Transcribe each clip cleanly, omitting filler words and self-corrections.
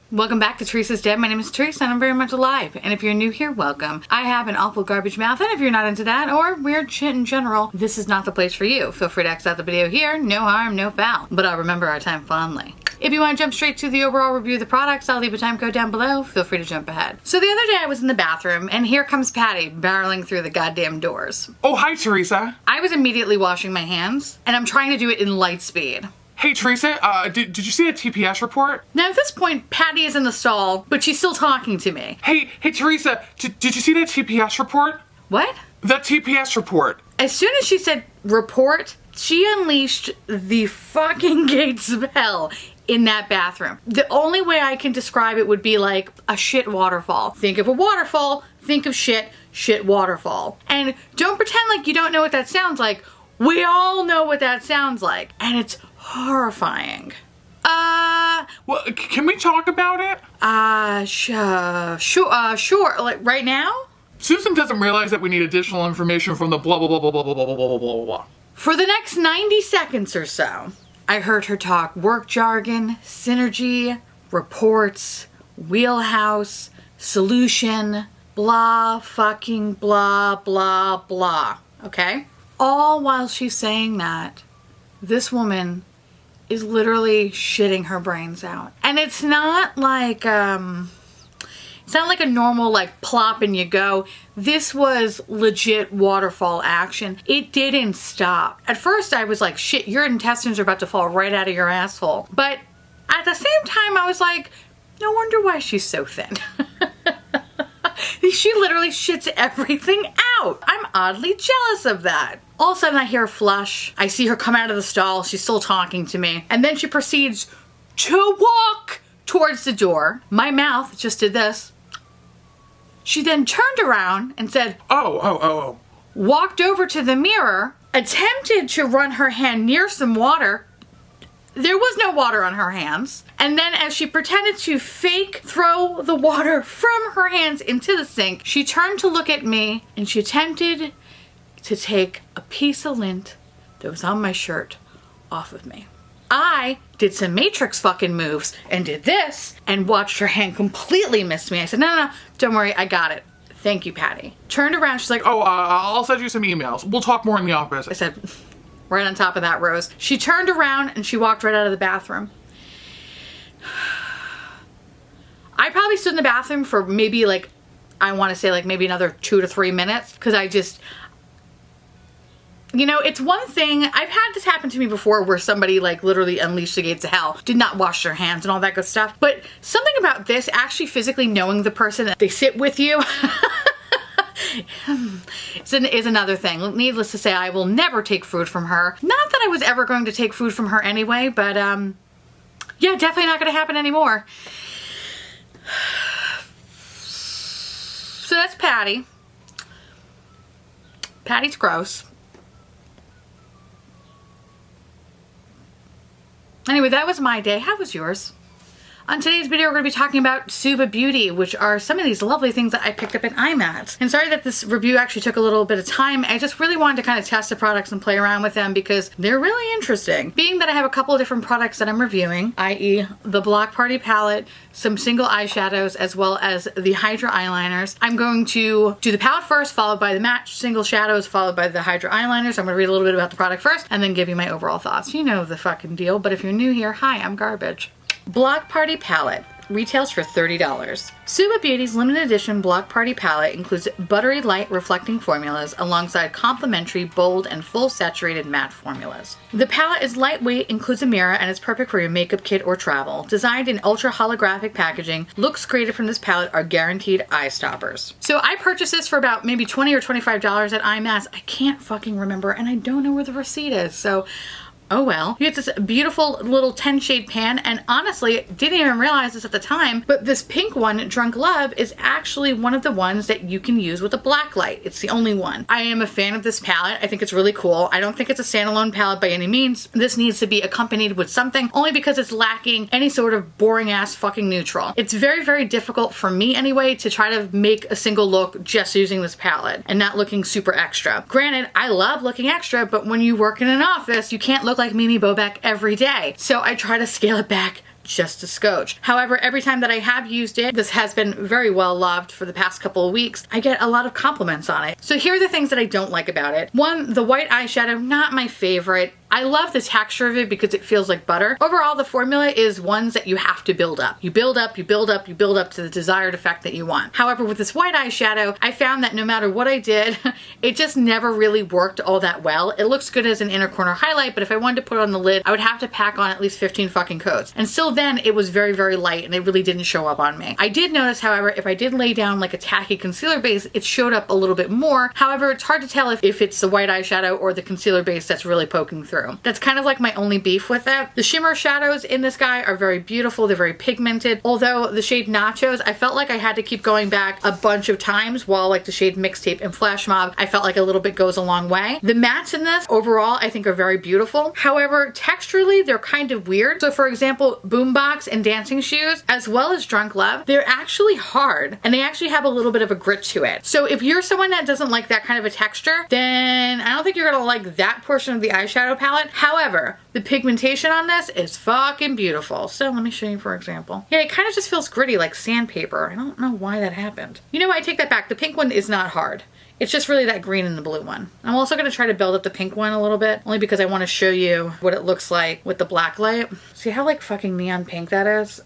Welcome back to Theresa.is.Dead. My name is Theresa and I'm very much alive. And if you're new here, welcome. I have an awful garbage mouth, and if you're not into that or weird shit in general, this is not the place for you. Feel free to exit out the video here. No harm, no foul. But I'll remember our time fondly. If you want to jump straight to the overall review of the products, I'll leave a time code down below. Feel free to jump ahead. So the other day I was in the bathroom and here comes Patty barreling through the goddamn doors. Oh, hi, Theresa. I was immediately washing my hands and I'm trying to do it in light speed. Hey, Theresa, did you see the TPS report? Now at this point, Patty is in the stall, but she's still talking to me. Hey, Theresa, did you see the TPS report? What? The TPS report. As soon as she said report, she unleashed the fucking gates of hell in that bathroom. The only way I can describe it would be like a shit waterfall. Think of a waterfall, think of shit waterfall. And don't pretend like you don't know what that sounds like. We all know what that sounds like. And it's horrifying. Well, can we talk about it? Sure. Like right now? Susan doesn't realize that we need additional information from the blah blah blah blah blah blah blah blah blah blah blah. For the next 90 seconds or so, I heard her talk work jargon, synergy, reports, wheelhouse, solution, blah fucking blah blah blah. Okay? All while she's saying that, this woman is literally shitting her brains out. And it's not like a normal like plop and you go. This was legit waterfall action. It didn't stop. At first I was like, shit, your intestines are about to fall right out of your asshole. But at the same time I was like, no wonder why she's so thin. She literally shits everything out. I'm oddly jealous of that. All of a sudden I hear a flush. I see her come out of the stall. She's still talking to me. And then she proceeds to walk towards the door. My mouth just did this. She then turned around and said, Oh. Walked over to the mirror, attempted to run her hand near some water. There was no water on her hands. And then as she pretended to fake throw the water from her hands into the sink, she turned to look at me and she attempted to take a piece of lint that was on my shirt off of me. I did some Matrix fucking moves and did this and watched her hand completely miss me. I said, no, don't worry, I got it. Thank you, Patty. Turned around, she's like, Oh, I'll send you some emails. We'll talk more in the office. I said, right on top of that, Rose. She turned around and she walked right out of the bathroom. I probably stood in the bathroom for maybe like, I want to say like maybe another 2 to 3 minutes because I just, you know, it's one thing, I've had this happen to me before where somebody like literally unleashed the gates of hell, did not wash their hands and all that good stuff. But something about this, actually physically knowing the person that they sit with you, is another thing. Needless to say, I will never take food from her. Not that I was ever going to take food from her anyway, but yeah, definitely not going to happen anymore. So that's Patty. Patty's gross. Anyway, that was my day. How was yours? On today's video, we're going to be talking about SUVA Beauty, which are some of these lovely things that I picked up at IMATS. And sorry that this review actually took a little bit of time. I just really wanted to kind of test the products and play around with them because they're really interesting. Being that I have a couple of different products that I'm reviewing, i.e. the Block Party palette, some single eyeshadows, as well as the Hydra eyeliners. I'm going to do the palette first, followed by the matte single shadows, followed by the Hydra eyeliners. I'm going to read a little bit about the product first, and then give you my overall thoughts. You know the fucking deal, but if you're new here, hi, I'm garbage. Block Party palette retails for $30. SUVA Beauty's limited edition Block Party palette includes buttery light reflecting formulas alongside complementary bold and full saturated matte formulas. The palette is lightweight, includes a mirror, and is perfect for your makeup kit or travel. Designed in ultra holographic packaging, looks created from this palette are guaranteed eye stoppers. So I purchased this for about maybe $20 or $25 at IMATS. I can't fucking remember and I don't know where the receipt is, so oh well. You get this beautiful little 10 shade pan, and honestly, didn't even realize this at the time, but this pink one, Drunk Love, is actually one of the ones that you can use with a black light. It's the only one. I am a fan of this palette. I think it's really cool. I don't think it's a standalone palette by any means. This needs to be accompanied with something, only because it's lacking any sort of boring ass fucking neutral. It's very, very difficult for me anyway to try to make a single look just using this palette and not looking super extra. Granted, I love looking extra, but when you work in an office, you can't look like Mimi Bobek every day. So I try to scale it back just a skosh. However, every time that I have used it, this has been very well loved for the past couple of weeks. I get a lot of compliments on it. So here are the things that I don't like about it. One, the white eyeshadow, not my favorite. I love the texture of it because it feels like butter. Overall, the formula is ones that you have to build up. You build up, you build up, you build up to the desired effect that you want. However, with this white eyeshadow, I found that no matter what I did, it just never really worked all that well. It looks good as an inner corner highlight, but if I wanted to put it on the lid, I would have to pack on at least 15 fucking coats. And still then, it was very, very light and it really didn't show up on me. I did notice, however, if I did lay down like a tacky concealer base, it showed up a little bit more. However, it's hard to tell if it's the white eyeshadow or the concealer base that's really poking through. That's kind of like my only beef with it. The shimmer shadows in this guy are very beautiful. They're very pigmented. Although the shade Nachos, I felt like I had to keep going back a bunch of times, while like the shade Mixtape and Flash Mob, I felt like a little bit goes a long way. The mattes in this overall I think are very beautiful. However, texturally they're kind of weird. So for example, Boombox and Dancing Shoes, as well as Drunk Love, they're actually hard and they actually have a little bit of a grit to it. So if you're someone that doesn't like that kind of a texture, then I don't think you're gonna like that portion of the eyeshadow palette. However, the pigmentation on this is fucking beautiful. So let me show you for example. Yeah, it kind of just feels gritty like sandpaper. I don't know why that happened. You know what, I take that back. The pink one is not hard. It's just really that green and the blue one. I'm also going to try to build up the pink one a little bit, only because I want to show you what it looks like with the black light. See how like fucking neon pink that is?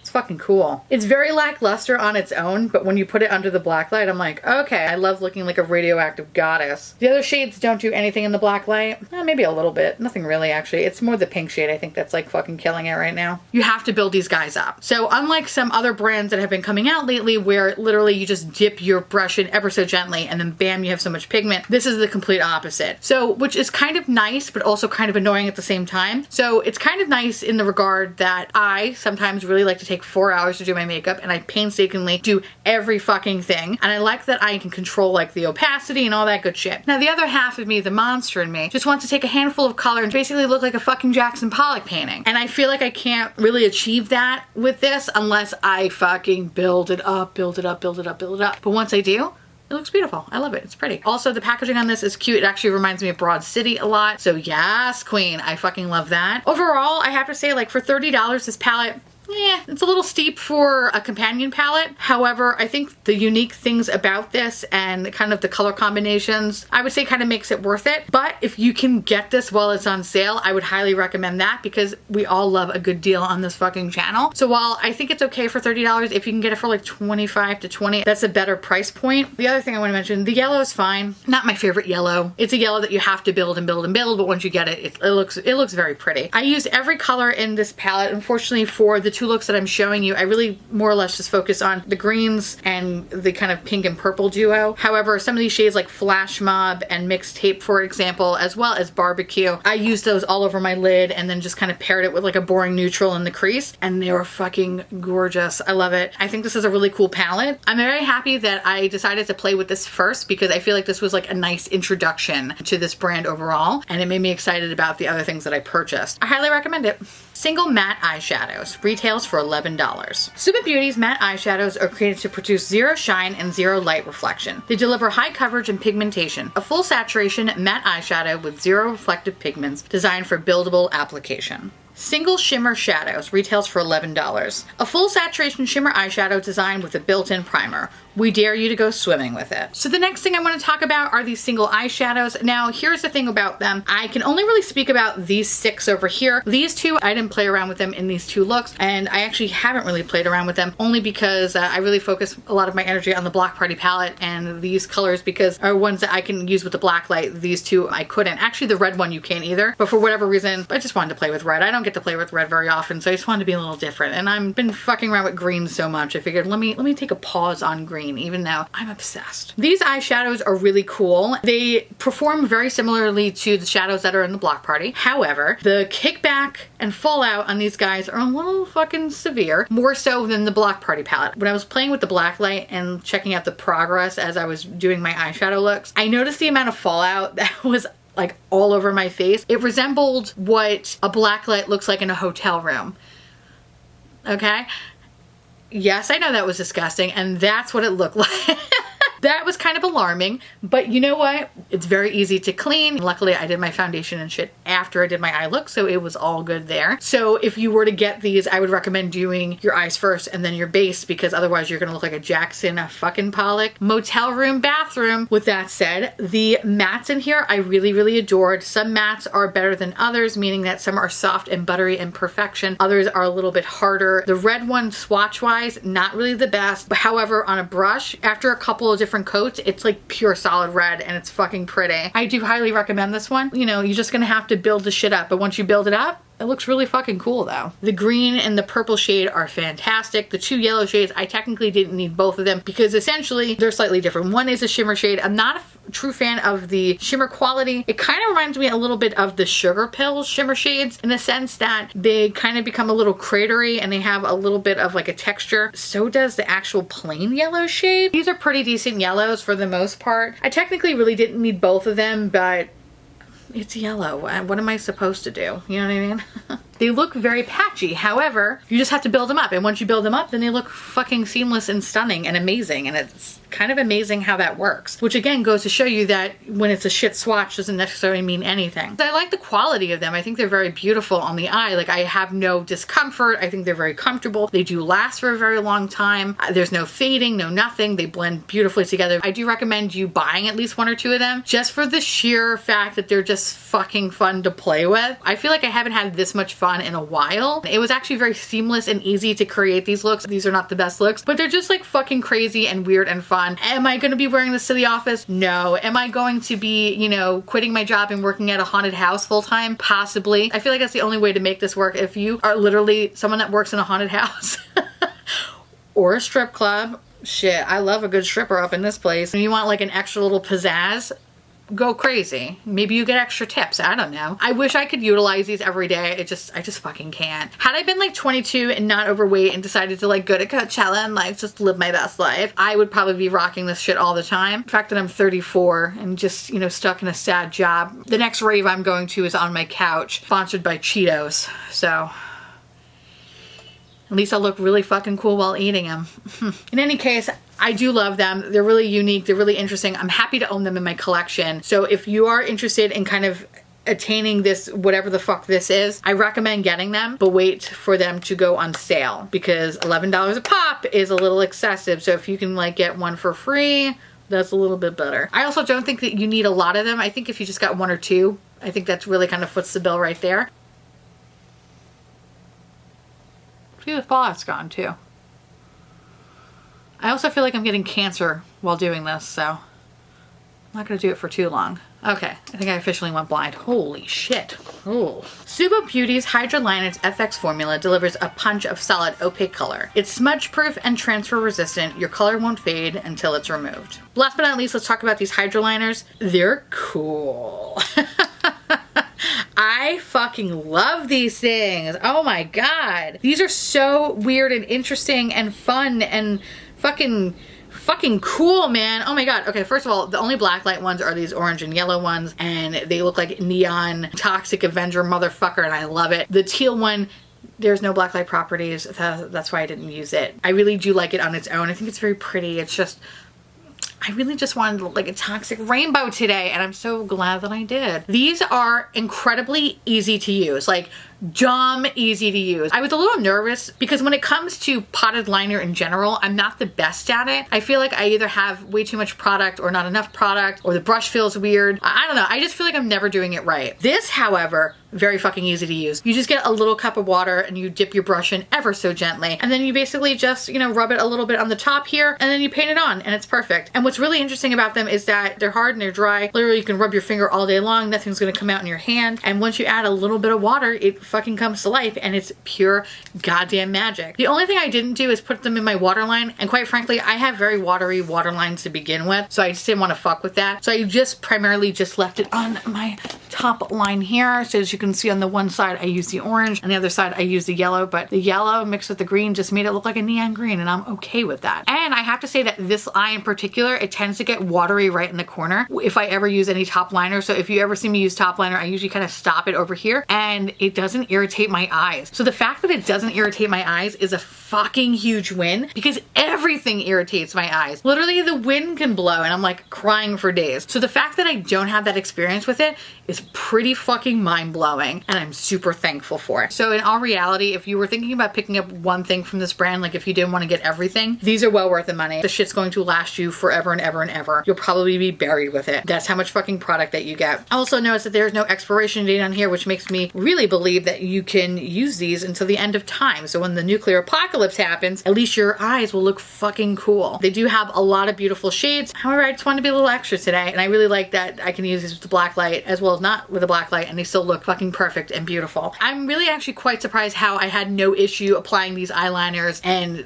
It's fucking cool. It's very lackluster on its own, but when you put it under the black light, I'm like, okay, I love looking like a radioactive goddess. The other shades don't do anything in the black light. Maybe a little bit. Nothing really, actually. It's more the pink shade, I think, that's like fucking killing it right now. You have to build these guys up. So unlike some other brands that have been coming out lately where literally you just dip your brush in ever so gently and then bam, you have so much pigment, this is the complete opposite. So, which is kind of nice, but also kind of annoying at the same time. So it's kind of nice in the regard that I sometimes really like to take 4 hours to do my makeup and I painstakingly do every fucking thing. And I like that I can control like the opacity and all that good shit. Now the other half of me, the monster in me, just wants to take a handful of color and basically look like a fucking Jackson Pollock painting. And I feel like I can't really achieve that with this unless I fucking build it up, build it up, build it up, build it up. But once I do, it looks beautiful. I love it. It's pretty. Also, the packaging on this is cute. It actually reminds me of Broad City a lot. So yes, queen. I fucking love that. Overall, I have to say, like, for $30, this palette, yeah, it's a little steep for a companion palette. However, I think the unique things about this and kind of the color combinations, I would say kind of makes it worth it. But if you can get this while it's on sale, I would highly recommend that because we all love a good deal on this fucking channel. So while I think it's okay for $30, if you can get it for like 25 to 20, that's a better price point. The other thing I want to mention, the yellow is fine. Not my favorite yellow. It's a yellow that you have to build and build and build, but once you get it, it looks very pretty. I used every color in this palette. Unfortunately, for the two looks that I'm showing you, I really more or less just focus on the greens and the kind of pink and purple duo. However, some of these shades like Flash Mob and Mixtape, for example, as well as Barbecue, I used those all over my lid and then just kind of paired it with like a boring neutral in the crease, and they were fucking gorgeous. I love it. I think this is a really cool palette. I'm very happy that I decided to play with this first because I feel like this was like a nice introduction to this brand overall, and it made me excited about the other things that I purchased. I highly recommend it. Single matte eyeshadows retails for $11. SUVA Beauty's matte eyeshadows are created to produce zero shine and zero light reflection. They deliver high coverage and pigmentation. A full saturation matte eyeshadow with zero reflective pigments designed for buildable application. Single shimmer shadows retails for $11. A full saturation shimmer eyeshadow designed with a built-in primer. We dare you to go swimming with it. So the next thing I want to talk about are these single eyeshadows. Now, here's the thing about them. I can only really speak about these 6 over here. These 2, I didn't play around with them in these 2 looks, and I actually haven't really played around with them only because I really focus a lot of my energy on the Block Party palette, and these colors because are ones that I can use with the black light. These 2 I couldn't. Actually, the red one you can't either, but for whatever reason, I just wanted to play with red. I don't get to play with red very often, so I just wanted to be a little different, and I've been fucking around with green so much, I figured let me take a pause on green, even though I'm obsessed. These eyeshadows are really cool. They perform very similarly to the shadows that are in the Block Party. However, the kickback and fallout on these guys are a little fucking severe, more so than the Block Party palette. When I was playing with the black light and checking out the progress as I was doing my eyeshadow looks, I noticed the amount of fallout that was like all over my face. It resembled what a black light looks like in a hotel room. Okay? Yes, I know that was disgusting, and that's what it looked like. That was kind of alarming, but you know what? It's very easy to clean. Luckily, I did my foundation and shit after I did my eye look, so it was all good there. So if you were to get these, I would recommend doing your eyes first and then your base, because otherwise you're gonna look like a Jackson fucking Pollock motel room bathroom. With that said, the mattes in here I really, really adored. Some mattes are better than others, meaning that some are soft and buttery in perfection. Others are a little bit harder. The red one, swatch-wise, not really the best. But however, on a brush, after a couple of different coats, it's like pure solid red and it's fucking pretty. I do highly recommend this one. You know, you're just gonna have to build the shit up, but once you build it up, it looks really fucking cool though. The green and the purple shade are fantastic. The two yellow shades, I technically didn't need both of them because essentially they're slightly different. One is a shimmer shade. I'm not a true fan of the shimmer quality. It kind of reminds me a little bit of the Sugar Pills shimmer shades in the sense that they kind of become a little cratery and they have a little bit of like a texture. So does the actual plain yellow shade. These are pretty decent yellows for the most part. I technically really didn't need both of them, but it's yellow. What am I supposed to do? You know what I mean? They look very patchy. However, you just have to build them up. And once you build them up, then they look fucking seamless and stunning and amazing. And it's kind of amazing how that works. Which again goes to show you that when it's a shit swatch doesn't necessarily mean anything. I like the quality of them. I think they're very beautiful on the eye. Like I have no discomfort. I think they're very comfortable. They do last for a very long time. There's no fading, no nothing. They blend beautifully together. I do recommend you buying at least one or two of them just for the sheer fact that they're just fucking fun to play with. I feel like I haven't had this much fun in a while. It was actually very seamless and easy to create these looks. These are not the best looks, but they're just like fucking crazy and weird and fun. Am I going to be wearing this to the office? No. Am I going to be, you know, quitting my job and working at a haunted house full time? Possibly. I feel like that's the only way to make this work. If you are literally someone that works in a haunted house or a strip club, shit, I love a good stripper up in this place. And you want like an extra little pizzazz, go crazy. Maybe you get extra tips. I don't know. I wish I could utilize these every day. I just fucking can't. Had I been like 22 and not overweight and decided to like go to Coachella and like just live my best life, I would probably be rocking this shit all the time. The fact that I'm 34 and just, you know, stuck in a sad job. The next rave I'm going to is on my couch, sponsored by Cheetos. So at least I'll look really fucking cool while eating them. In any case, I do love them. They're really unique. They're really interesting. I'm happy to own them in my collection. So if you are interested in kind of attaining this, whatever the fuck this is, I recommend getting them, but wait for them to go on sale because $11 a pop is a little excessive. So if you can like get one for free, that's a little bit better. I also don't think that you need a lot of them. I think if you just got one or two, I think that's really kind of foots the bill right there. See, the fallout's gone too. I also feel like I'm getting cancer while doing this, so I'm not gonna do it for too long. Okay, I think I officially went blind. Holy shit. Oh. SUVA Beauty's Hydra Liners FX formula delivers a punch of solid opaque color. It's smudge proof and transfer resistant. Your color won't fade until it's removed. Last but not least, let's talk about these Hydra Liners. They're cool. I fucking love these things. Oh my god. These are so weird and interesting and fun and fucking cool, man. Oh my god. Okay, first of all, the only blacklight ones are these orange and yellow ones, and they look like neon toxic Avenger motherfucker, and I love it. The teal one, there's no blacklight properties. That's why I didn't use it. I really do like it on its own. I think it's very pretty. It's just, I really just wanted like a toxic rainbow today, and I'm so glad that I did. These are incredibly easy to use, like dumb easy to use. I was a little nervous because when it comes to potted liner in general, I'm not the best at it. I feel like I either have way too much product or not enough product, or the brush feels weird. I don't know. I just feel like I'm never doing it right. This, however, very fucking easy to use. You just get a little cup of water and you dip your brush in ever so gently, and then you basically just, you know, rub it a little bit on the top here, and then you paint it on, and it's perfect. And what's really interesting about them is that they're hard and they're dry. Literally, you can rub your finger all day long. Nothing's gonna come out in your hand. And once you add a little bit of water, it fucking comes to life, and it's pure goddamn magic. The only thing I didn't do is put them in my waterline, and quite frankly, I have very watery waterlines to begin with, so I just didn't want to fuck with that. So I just primarily just left it on my top line here. So as you can see, on the one side I use the orange, on the other side I use the yellow, but the yellow mixed with the green just made it look like a neon green, and I'm okay with that. And I have to say that this eye in particular, it tends to get watery right in the corner if I ever use any top liner. So if you ever see me use top liner, I usually kind of stop it over here, and it doesn't irritate my eyes. So the fact that it doesn't irritate my eyes is a fucking huge win because everything irritates my eyes. Literally the wind can blow and I'm like crying for days. So the fact that I don't have that experience with it is pretty fucking mind-blowing and I'm super thankful for it. So in all reality, if you were thinking about picking up one thing from this brand, like if you didn't want to get everything, these are well worth the money. The shit's going to last you forever and ever and ever. You'll probably be buried with it. That's how much fucking product that you get. I also noticed that there's no expiration date on here, which makes me really believe that you can use these until the end of time. So when the nuclear apocalypse happens, at least your eyes will look fucking cool. They do have a lot of beautiful shades. However, I just wanted to be a little extra today, and I really like that I can use these with the black light as well as not with the black light, and they still look fucking perfect and beautiful. I'm really actually quite surprised how I had no issue applying these eyeliners, and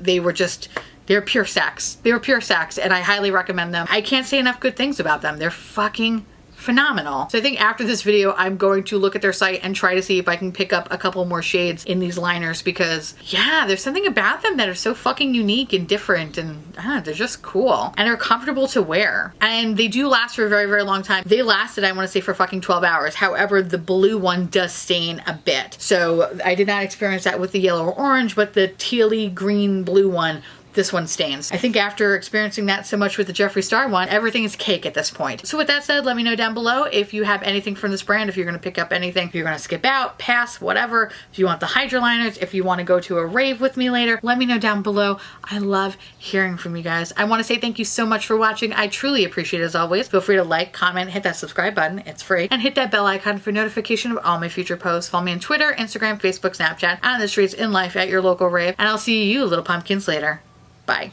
they're pure sex. They were pure sex, and I highly recommend them. I can't say enough good things about them. They're fucking phenomenal. So I think after this video, I'm going to look at their site and try to see if I can pick up a couple more shades in these liners because yeah, there's something about them that are so fucking unique and different and they're just cool and they're comfortable to wear. And they do last for a very, very long time. They lasted, I want to say, for fucking 12 hours. However, the blue one does stain a bit. So I did not experience that with the yellow or orange, but the tealy green blue one, this one stains. I think after experiencing that so much with the Jeffree Star one, everything is cake at this point. So with that said, let me know down below if you have anything from this brand, if you're gonna pick up anything, if you're gonna skip out, pass, whatever. If you want the Hydra liners, if you wanna go to a rave with me later, let me know down below. I love hearing from you guys. I wanna say thank you so much for watching. I truly appreciate it as always. Feel free to like, comment, hit that subscribe button, it's free, and hit that bell icon for notification of all my future posts. Follow me on Twitter, Instagram, Facebook, Snapchat, on the streets, in life, at your local rave, and I'll see you little pumpkins later. Bye.